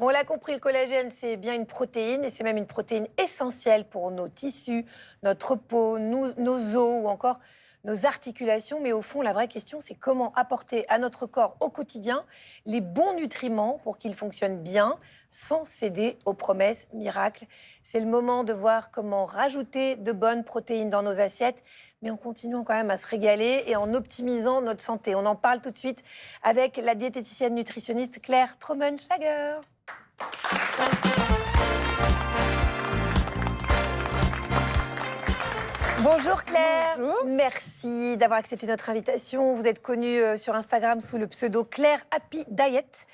Bon, on l'a compris, le collagène, c'est bien une protéine et c'est même une protéine essentielle pour nos tissus, notre peau, nos os ou encore nos articulations. Mais au fond, la vraie question, c'est comment apporter à notre corps au quotidien les bons nutriments pour qu'il fonctionne bien sans céder aux promesses miracles. C'est le moment de voir comment rajouter de bonnes protéines dans nos assiettes, mais en continuant quand même à se régaler et en optimisant notre santé. On en parle tout de suite avec la diététicienne nutritionniste Claire Trommenschlager. Bonjour Claire. Bonjour. Merci d'avoir accepté notre invitation. Vous êtes connue sur Instagram sous le pseudo Claire Happy Diet.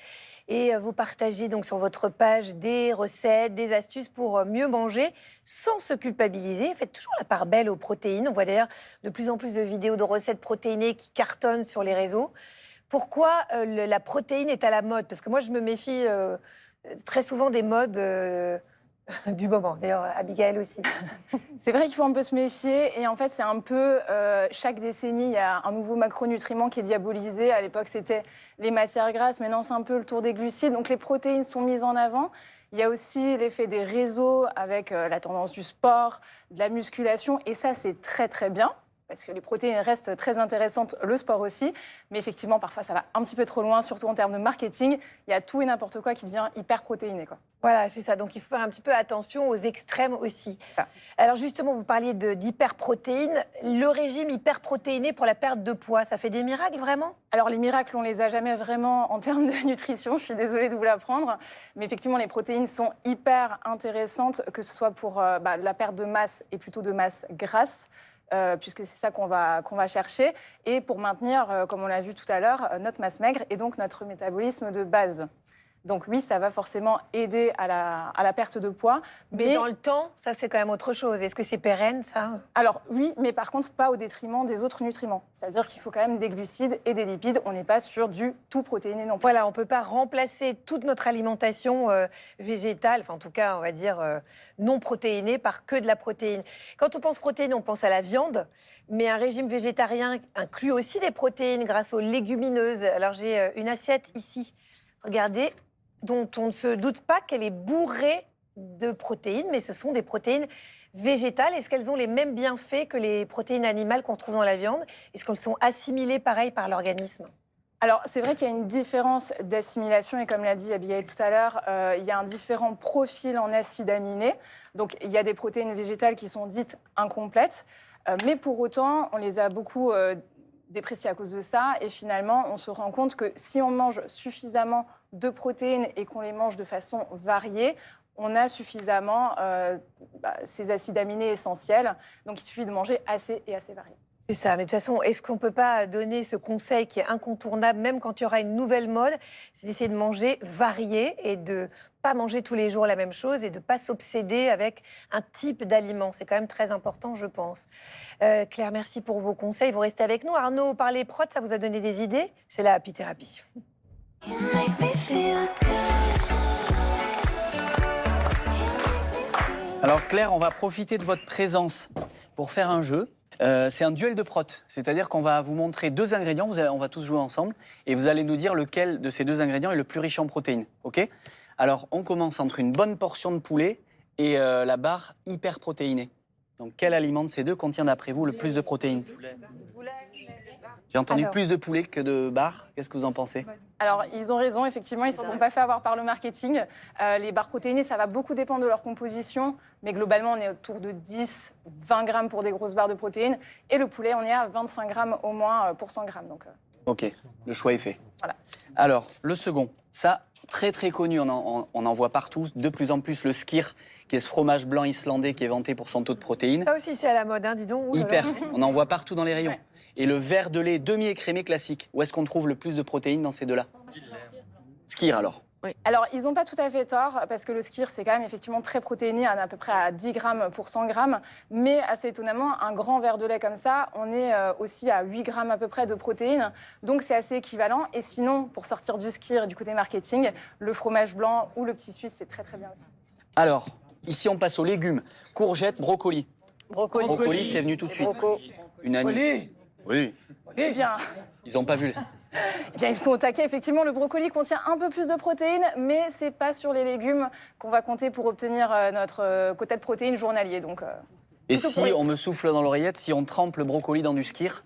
Et vous partagez donc sur votre page des recettes, des astuces pour mieux manger sans se culpabiliser. Faites toujours la part belle aux protéines. On voit d'ailleurs de plus en plus de vidéos de recettes protéinées qui cartonnent sur les réseaux. Pourquoi la protéine est à la mode? Parce que moi, je me méfie très souvent des modes du moment. D'ailleurs, Abigail aussi. C'est vrai qu'il faut un peu se méfier et en fait c'est un peu chaque décennie il y a un nouveau macronutriment qui est diabolisé. À l'époque c'était les matières grasses, maintenant c'est un peu le tour des glucides. Donc les protéines sont mises en avant. Il y a aussi l'effet des réseaux avec la tendance du sport, de la musculation et ça c'est très très bien. Parce que les protéines restent très intéressantes, le sport aussi. Mais effectivement, parfois, ça va un petit peu trop loin, surtout en termes de marketing. Il y a tout et n'importe quoi qui devient hyper protéiné, quoi. Voilà, c'est ça. Donc, il faut faire un petit peu attention aux extrêmes aussi. Ça. Alors, justement, vous parliez d'hyperprotéines. Le régime hyperprotéiné pour la perte de poids, ça fait des miracles, vraiment? Alors, les miracles, on les a jamais vraiment en termes de nutrition. Je suis désolée de vous l'apprendre. Mais effectivement, les protéines sont hyper intéressantes, que ce soit pour la perte de masse et plutôt de masse grasse. Puisque c'est ça qu'on va chercher, et pour maintenir, comme on l'a vu tout à l'heure, notre masse maigre et donc notre métabolisme de base. Donc oui, ça va forcément aider à la perte de poids. Mais dans le temps, ça c'est quand même autre chose. Est-ce que c'est pérenne, ça? Alors oui, mais par contre pas au détriment des autres nutriments. C'est-à-dire qu'il faut quand même des glucides et des lipides. On n'est pas sur du tout protéiné non plus. Voilà, on ne peut pas remplacer toute notre alimentation végétale, enfin en tout cas on va dire non protéinée, par que de la protéine. Quand on pense protéines, on pense à la viande, mais un régime végétarien inclut aussi des protéines grâce aux légumineuses. Alors j'ai une assiette ici, regardez, dont on ne se doute pas qu'elle est bourrée de protéines, mais ce sont des protéines végétales. Est-ce qu'elles ont les mêmes bienfaits que les protéines animales qu'on trouve dans la viande? Est-ce qu'elles sont assimilées pareil par l'organisme? Alors, c'est vrai qu'il y a une différence d'assimilation, et comme l'a dit Abigail tout à l'heure, il y a un différent profil en acides aminés. Donc, il y a des protéines végétales qui sont dites incomplètes, mais pour autant, on les a beaucoup dépréciées à cause de ça. Et finalement, on se rend compte que si on mange suffisamment de protéines et qu'on les mange de façon variée, on a suffisamment ces acides aminés essentiels. Donc, il suffit de manger assez et assez varié. C'est ça, mais de toute façon, est-ce qu'on ne peut pas donner ce conseil qui est incontournable, même quand il y aura une nouvelle mode, c'est d'essayer de manger varié et de ne pas manger tous les jours la même chose et de ne pas s'obséder avec un type d'aliment. C'est quand même très important, je pense. Claire, merci pour vos conseils. Vous restez avec nous. Arnaud, parler prot, ça vous a donné des idées? C'est la Happy Thérapie. Alors Claire, on va profiter de votre présence pour faire un jeu. C'est un duel de prot, c'est-à-dire qu'on va vous montrer deux ingrédients, on va tous jouer ensemble, et vous allez nous dire lequel de ces deux ingrédients est le plus riche en protéines, ok? Alors, on commence entre une bonne portion de poulet et la barre hyper protéinée. Donc, quel aliment de ces deux contient, d'après vous, le plus de protéines? J'ai entendu plus de poulet que de barres. Qu'est-ce que vous en pensez? Alors, ils ont raison, effectivement, ils ne se sont pas fait avoir par le marketing. Les barres protéinées, ça va beaucoup dépendre de leur composition, mais globalement, on est autour de 10-20 grammes pour des grosses barres de protéines. Et le poulet, on est à 25 grammes au moins pour 100 grammes. Donc, Ok, le choix est fait. Voilà. Alors, le second, ça, très très connu, on en voit partout, de plus en plus le skyr, qui est ce fromage blanc islandais qui est vanté pour son taux de protéines. Ça aussi, c'est à la mode, hein, dis donc. Ouh là là. Hyper, on en voit partout dans les rayons. Ouais. Et le verre de lait demi-écrémé classique, où est-ce qu'on trouve le plus de protéines dans ces deux-là? Skyr alors. Oui. Alors, ils n'ont pas tout à fait tort, parce que le skyr, c'est quand même effectivement très protéiné, on est à peu près à 10 grammes pour 100 grammes. Mais assez étonnamment, un grand verre de lait comme ça, on est aussi à 8 grammes à peu près de protéines. Donc, c'est assez équivalent. Et sinon, pour sortir du skyr et du côté marketing, le fromage blanc ou le petit suisse, c'est très très bien aussi. Alors, ici on passe aux légumes. Courgettes, brocoli. Brocoli. Brocoli, c'est venu tout de suite. Broco. Unanime. Oui, Eh bien, ils n'ont pas vu. Eh bien, ils sont au taquet. Effectivement, le brocoli contient un peu plus de protéines, mais c'est pas sur les légumes qu'on va compter pour obtenir notre quota de protéines journalier. Donc, Et plutôt si pour les- on me souffle dans l'oreillette, si on trempe le brocoli dans du skyr,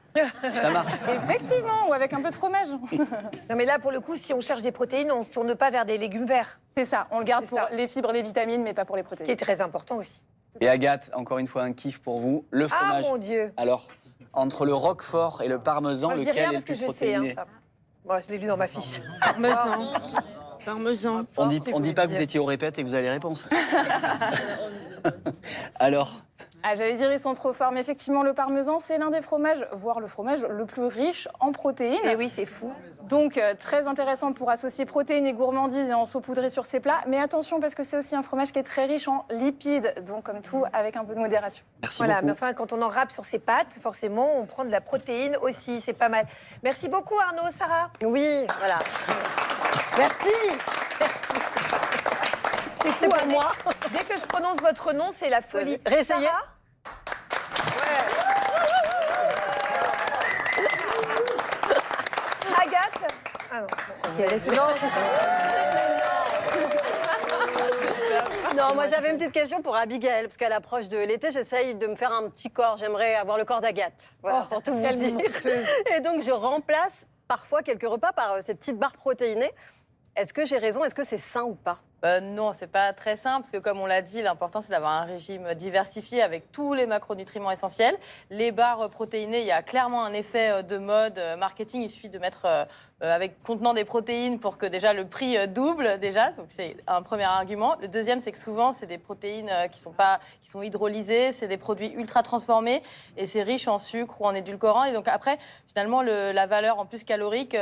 ça marche. Effectivement, ou avec un peu de fromage. Non, mais là, pour le coup, si on cherche des protéines, on ne se tourne pas vers des légumes verts, C'est ça, on le garde C'est pour ça. les fibres, les vitamines, mais pas pour les ce qui protéines. est très important aussi. Et Agathe, encore une fois, un kiff pour vous. Le Ah fromage. mon Dieu. Alors, entre le roquefort et le parmesan, Moi, je dis lequel rien est parce le que plus je sais. Hein, protéiné? ça. Bon, je l'ai lu dans ma fiche. Parmesan. Parmesan. On dit, Fort, il on faut dit le pas que dire. vous étiez au répète et que vous avez les réponses. Alors, Ah, j'allais dire, ils sont trop forts, mais effectivement, le parmesan, c'est l'un des fromages, voire le fromage le plus riche en protéines. Mais oui, c'est fou. Donc, très intéressant pour associer protéines et gourmandises et en saupoudrer sur ses plats. Mais attention, parce que c'est aussi un fromage qui est très riche en lipides. Donc, comme tout, avec un peu de modération. merci Voilà, beaucoup. mais enfin, quand on en râpe sur ses pâtes, forcément, on prend de la protéine aussi. C'est pas mal. Merci beaucoup, Arnaud, Sarah. Oui, voilà. Merci. C'est C'est pour moi. Dès que je prononce votre nom, c'est la folie. Réessayez. Sarah Agathe. Ah non. Ok, laissez- non. Non, moi j'avais une petite question pour Abigail, parce qu'à l'approche de l'été, j'essaye de me faire un petit corps. J'aimerais avoir le corps d'Agathe. Voilà, Oh, pour tout vous quelle dire. menteuse. Et donc je remplace parfois quelques repas par ces petites barres protéinées. Est-ce que j'ai raison? Est-ce que c'est sain ou pas? Non, c'est pas très simple parce que comme on l'a dit, l'important c'est d'avoir un régime diversifié avec tous les macronutriments essentiels. Les barres protéinées, il y a clairement un effet de mode marketing. Il suffit de mettre avec contenant des protéines pour que déjà le prix double déjà. Donc c'est un premier argument. Le deuxième, c'est que souvent c'est des protéines qui sont hydrolysées, c'est des produits ultra transformés et c'est riche en sucre ou en édulcorants. Et donc après, finalement, la valeur en plus calorique,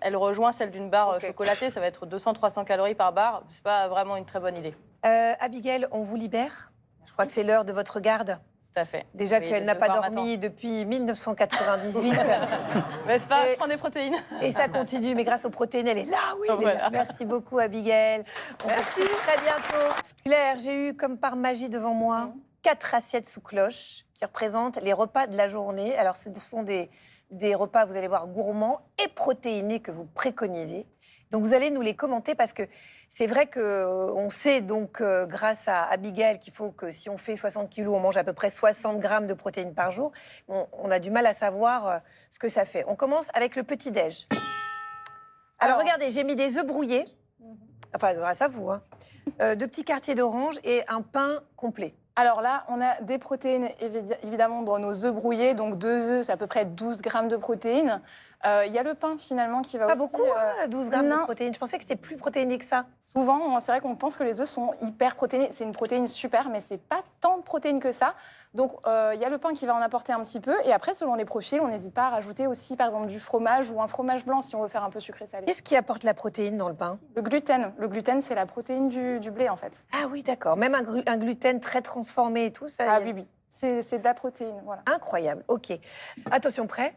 elle rejoint celle d'une barre Ok. chocolatée. Ça va être 200-300 calories par barre. C'est pas vraiment une très bonne idée. Abigail, on vous libère. Je crois que c'est l'heure de votre garde. Tout à fait. Déjà Oui, qu'elle le n'a pas devoir dormi depuis 1998. Mais c'est pas, Et- je prends des protéines. Et ça continue, mais grâce aux protéines, elle est là, oui. elle est Voilà. là. Merci beaucoup, Abigail. On se retrouve très bientôt. Claire, j'ai eu comme par magie devant moi 4 assiettes sous cloche qui représentent les repas de la journée. Alors, ce sont des repas, vous allez voir, gourmands et protéinés que vous préconisez. Donc, vous allez nous les commenter parce que c'est vrai qu'on sait donc, grâce à Abigail, qu'il faut que si on fait 60 kilos, on mange à peu près 60 grammes de protéines par jour. On a du mal à savoir ce que ça fait. On commence avec le petit-déj. Alors, regardez, j'ai mis des œufs brouillés, enfin grâce à vous, hein. 2 petits quartiers d'orange et un pain complet. Alors là, on a des protéines évidemment dans nos œufs brouillés. Donc 2 œufs, c'est à peu près 12 grammes de protéines. Il y a le pain finalement qui va Pas aussi... beaucoup, hein, 12 grammes de non. protéines. Je pensais que c'était plus protéiné que ça. Souvent, c'est vrai qu'on pense que les œufs sont hyper protéinés. C'est une protéine super, mais c'est pas tant de protéines que ça. Donc, il y a le pain qui va en apporter un petit peu. Et après, selon les profils, on n'hésite pas à rajouter aussi, par exemple, du fromage ou un fromage blanc si on veut faire un peu sucré-salé. Qu'est-ce qui apporte la protéine dans le pain? Le gluten. Le gluten, c'est la protéine du blé, en fait. Ah oui, d'accord. Même un gluten très transformé et tout, ça. Ah oui, oui. C'est de la protéine, voilà. Incroyable. OK. Attention, prêt?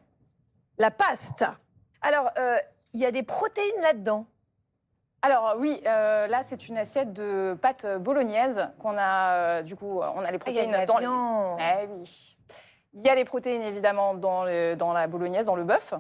La pasta. Alors, il y a des protéines là-dedans. Alors oui, là, c'est une assiette de pâte bolognaise qu'on a, du coup, on a les Ah, il y a protéines de la dans viande. Eh oui. Il y a les protéines, évidemment, dans la bolognaise, dans le bœuf.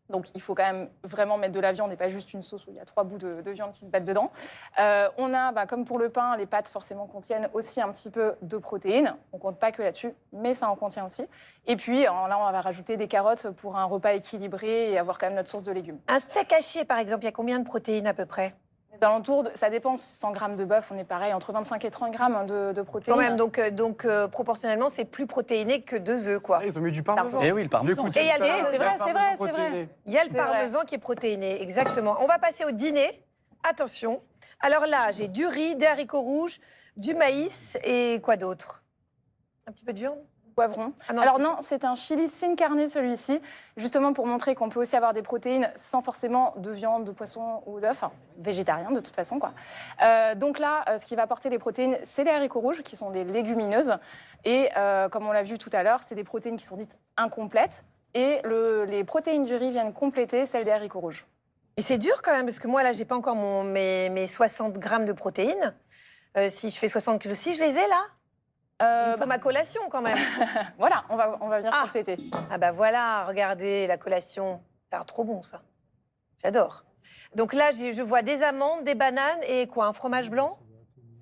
Donc, il faut quand même vraiment mettre de la viande et pas juste une sauce où il y a 3 bouts de viande qui se battent dedans. On a, comme pour le pain, les pâtes forcément contiennent aussi un petit peu de protéines. On ne compte pas que là-dessus, mais ça en contient aussi. Et puis, là, on va rajouter des carottes pour un repas équilibré et avoir quand même notre source de légumes. Un steak haché, par exemple, il y a combien de protéines à peu près? Les alentours, ça dépend, 100 grammes de bœuf, on est pareil, entre 25 et 30 grammes de protéines. Quand même, donc proportionnellement, c'est plus protéiné que 2 œufs, quoi. Ah, ils ont mis du parmesan. Eh oui, le parmesan. Et il y a le c'est parmesan. vrai, c'est vrai, c'est vrai. protéiné. Il y a le C'est vrai. parmesan qui est protéiné, exactement. On va passer au dîner. Attention. Alors là, j'ai du riz, des haricots rouges, du maïs et quoi d'autre? Un petit peu de viande? Poivron. Ah non. Alors non, c'est un chili sin carne celui-ci, justement pour montrer qu'on peut aussi avoir des protéines sans forcément de viande, de poisson ou d'œuf, enfin, végétarien de toute façon, quoi. Donc là, ce qui va apporter les protéines, c'est les haricots rouges, qui sont des légumineuses. Et comme on l'a vu tout à l'heure, c'est des protéines qui sont dites incomplètes. Et les protéines du riz viennent compléter celles des haricots rouges. Et c'est dur quand même, parce que moi, là, j'ai pas encore mes 60 grammes de protéines. Si je fais 60 kilos, si je les ai là, il me faut ma collation quand même. Voilà, on va venir Ah. compléter. Ah bah voilà, regardez la collation. Ça a l'air trop bon, ça. J'adore. Donc là, je vois des amandes, des bananes et quoi, un fromage blanc?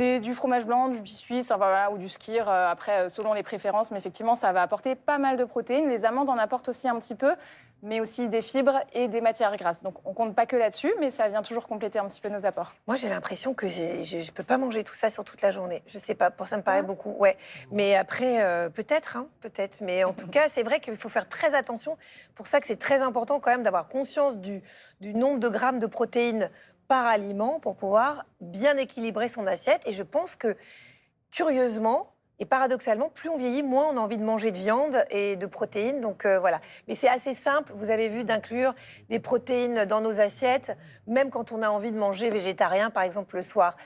C'est du fromage blanc, du biscuit, ça, voilà, ou du skyr, après, selon les préférences. Mais effectivement, ça va apporter pas mal de protéines. Les amandes en apportent aussi un petit peu, mais aussi des fibres et des matières grasses. Donc, on compte pas que là-dessus, mais ça vient toujours compléter un petit peu nos apports. Moi, j'ai l'impression que je peux pas manger tout ça sur toute la journée. Je sais pas, pour ça me paraît beaucoup. Ouais. Mais après, peut-être, hein, peut-être. Mais en tout cas, c'est vrai qu'il faut faire très attention. Pour ça que c'est très important quand même d'avoir conscience du nombre de grammes de protéines par aliment pour pouvoir bien équilibrer son assiette. Et je pense que, curieusement et paradoxalement, plus on vieillit, moins on a envie de manger de viande et de protéines. Donc voilà. Mais c'est assez simple, vous avez vu, d'inclure des protéines dans nos assiettes, même quand on a envie de manger végétarien, par exemple, le soir.